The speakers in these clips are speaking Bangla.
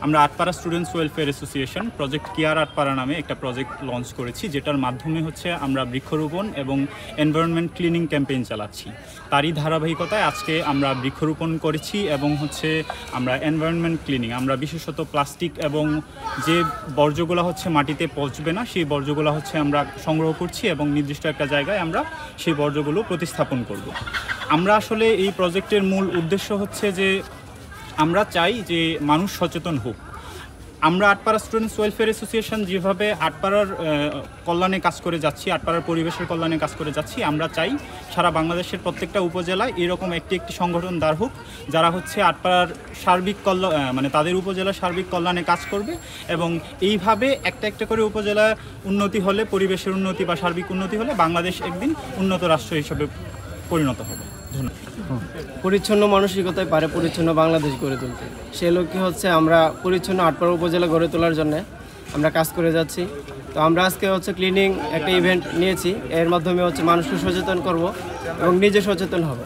আমরা Atpara students welfare association project care Atpara নামে একটা প্রজেক্ট লঞ্চ করেছি, যেটার মাধ্যমে হচ্ছে আমরা বৃক্ষরোপণ এবং এনভায়রনমেন্ট ক্লিনিং ক্যাম্পেইন চালাচ্ছি। তারই ধারাবাহিকতায় আজকে আমরা বৃক্ষরোপণ করেছি এবং হচ্ছে আমরা এনভায়রনমেন্ট ক্লিনিং, আমরা বিশেষত প্লাস্টিক এবং যে বর্জ্যগুলো হচ্ছে মাটিতে পচবে না সেই বর্জ্যগুলো হচ্ছে আমরা সংগ্রহ করছি এবং নির্দিষ্ট একটা জায়গায় আমরা সেই বর্জ্যগুলো প্রতিস্থাপন করব। আমরা আসলে এই প্রজেক্টের মূল উদ্দেশ্য হচ্ছে যে আমরা চাই যে মানুষ সচেতন হোক। আমরা আটপাড়া স্টুডেন্টস ওয়েলফেয়ার অ্যাসোসিয়েশন যেভাবে আটপাড়ার কল্যাণে কাজ করে যাচ্ছি, আটপাড়ার পরিবেশের কল্যাণে কাজ করে যাচ্ছি, আমরা চাই সারা বাংলাদেশের প্রত্যেকটা উপজেলায় এরকম একটি সংগঠন দাঁড় হোক যারা হচ্ছে আটপাড়ার সার্বিক কল্যাণ মানে তাদের উপজেলার সার্বিক কল্যাণে কাজ করবে এবং এইভাবে একটা একটা করে উপজেলা উন্নতি হলে, পরিবেশের উন্নতি বা সার্বিক উন্নতি হলে বাংলাদেশ একদিন উন্নত রাষ্ট্র হিসেবে পরিণত হবে। ধন্যবাদ। পরিচ্ছন্ন মানসিকতায় পারে পরিচ্ছন্ন বাংলাদেশ গড়ে তুলতে, সে লক্ষ্যে হচ্ছে আমরা পরিচ্ছন্ন আটপাড়া উপজেলা গড়ে তোলার জন্য আমরা কাজ করে যাচ্ছি। তো আমরা আজকে হচ্ছে ক্লিনিং একটা ইভেন্ট নিয়েছি, এর মাধ্যমে হচ্ছে মানুষকে সচেতন করব এবং নিজে সচেতন হব।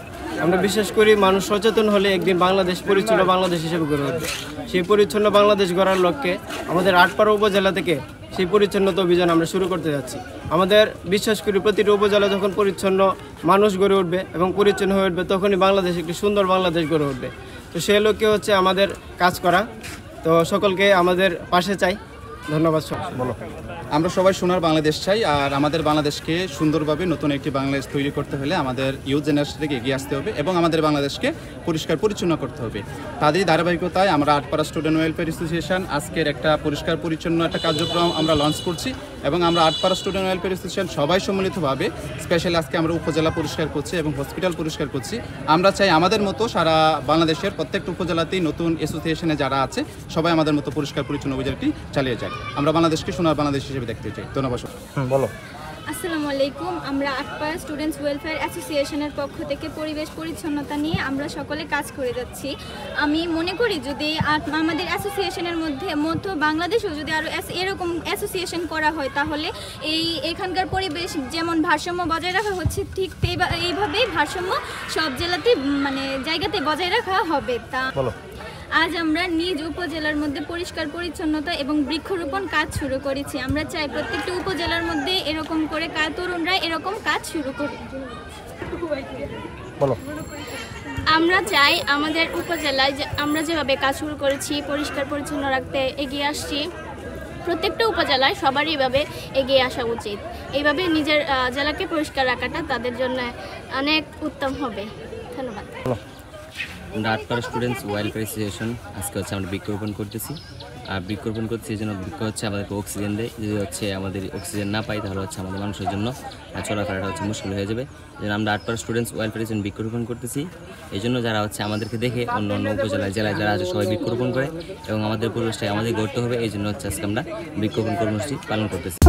আমরা বিশ্বাস করি মানুষ সচেতন হলে একদিন বাংলাদেশ পরিচ্ছন্ন বাংলাদেশ হিসেবে গড়ে উঠবে। সেই পরিচ্ছন্ন বাংলাদেশ গড়ার লক্ষ্যে আমাদের আটপাড়া উপজেলা থেকে সেই পরিচ্ছন্নতা অভিযান আমরা শুরু করতে যাচ্ছি। আমাদের বিশ্বাস করি প্রতিটি উপজেলা যখন পরিচ্ছন্ন মানুষ গড়ে উঠবে এবং পরিচ্ছন্ন হয়ে উঠবে, তখনই বাংলাদেশ একটি সুন্দর বাংলাদেশ গড়ে উঠবে। তো সেই লক্ষ্যে হচ্ছে আমাদের কাজ করা। তো সকলকে আমাদের পাশে চাই। ধন্যবাদ। বলো। আমরা সবাই সোনার বাংলাদেশ চাই, আর আমাদের বাংলাদেশকে সুন্দরভাবে নতুন একটি বাংলাদেশ তৈরি করতে হলে আমাদের ইউথ জেনারেশন থেকে এগিয়ে আসতে হবে এবং আমাদের বাংলাদেশকে পরিষ্কার পরিচ্ছন্ন করতে হবে। তাদেরই ধারাবাহিকতায় আমরা আটপাড়া স্টুডেন্ট ওয়েলফেয়ার অ্যাসোসিয়েশন আজকের একটা পরিষ্কার পরিচ্ছন্ন একটা কার্যক্রম আমরা লঞ্চ করছি এবং আমরা আটপাড়া স্টুডেন্ট ওয়েলফেয়ার অ্যাসোসিয়েশন সবাই সম্মিলিতভাবে স্পেশালি আজকে আমরা উপজেলা পরিষ্কার করছি এবং হসপিটাল পরিষ্কার করছি। আমরা চাই আমাদের মতো সারা বাংলাদেশের প্রত্যেকটা উপজেলাতেই নতুন অ্যাসোসিয়েশনে যারা আছে সবাই আমাদের মতো পরিষ্কার পরিচ্ছন্ন অভিযানটি চালিয়ে যায়। আমরা বাংলাদেশকে সোনার বাংলাদেশ হিসেবে দেখতে চাই। ধন্যবাদ। বলো। আসসালামু আলাইকুম। আমরা আটপাড়া স্টুডেন্টস ওয়েলফেয়ার অ্যাসোসিয়েশনের পক্ষ থেকে পরিবেশ পরিচ্ছন্নতা নিয়ে আমরা সকলে কাজ করে যাচ্ছি। আমি মনে করি যদি আমাদের অ্যাসোসিয়েশনের মধ্যে বাংলাদেশেও যদি আরও এরকম অ্যাসোসিয়েশন করা হয়, তাহলে এখানকার পরিবেশ যেমন ভারসাম্য বজায় রাখা হচ্ছে, ঠিক এইভাবেই ভারসাম্য সব জেলাতে জায়গাতে বজায় রাখা হবে। তা আজ আমরা নিজ উপজেলার মধ্যে পরিষ্কার পরিচ্ছন্নতা এবং বৃক্ষরোপণ কাজ শুরু করেছি। আমরা চাই প্রত্যেকটা উপজেলার মধ্যে এরকম করে তরুণরা এরকম কাজ শুরু করুক। আমরা চাই আমাদের উপজেলায় আমরা যেভাবে কাজ শুরু করেছি, পরিষ্কার পরিচ্ছন্ন রাখতে এগিয়ে আসছি, প্রত্যেকটা উপজেলায় সবারই এইভাবে এগিয়ে আসা উচিত। এইভাবে নিজের জেলাকে পরিষ্কার রাখাটা তাদের জন্য অনেক উত্তম হবে। ধন্যবাদ। আমরা আটপাড়া স্টুডেন্টস ওয়েলফেয়ার অ্যাসোসিয়েশন আজকে হচ্ছে আমরা বৃক্ষরোপণ করতেছি। আর বৃক্ষরোপণ করছি এই জন্য বৃক্ষ হচ্ছে আমাদেরকে অক্সিজেন দেয়। যদি হচ্ছে আমাদের অক্সিজেন না পাই তাহলে হচ্ছে আমাদের মানুষের জন্য চলাফেরাটা হচ্ছে মুশকিল হয়ে যাবে। এই জন্য আমরা আটপাড়া স্টুডেন্টস ওয়েলফেয়ার অ্যাসোসিয়েশন বৃক্ষরোপণ করতেছি। এই জন্য যারা হচ্ছে আমাদেরকে দেখে অন্য অন্য উপজেলায় জেলায় যারা আছে সবাই বৃক্ষরোপণ করে এবং আমাদের পরিবেশটাকে আমাদের গড়তে হবে। এই জন্য হচ্ছে আজকে আমরা বৃক্ষরোপণ কর্মসূচি পালন করতেছি।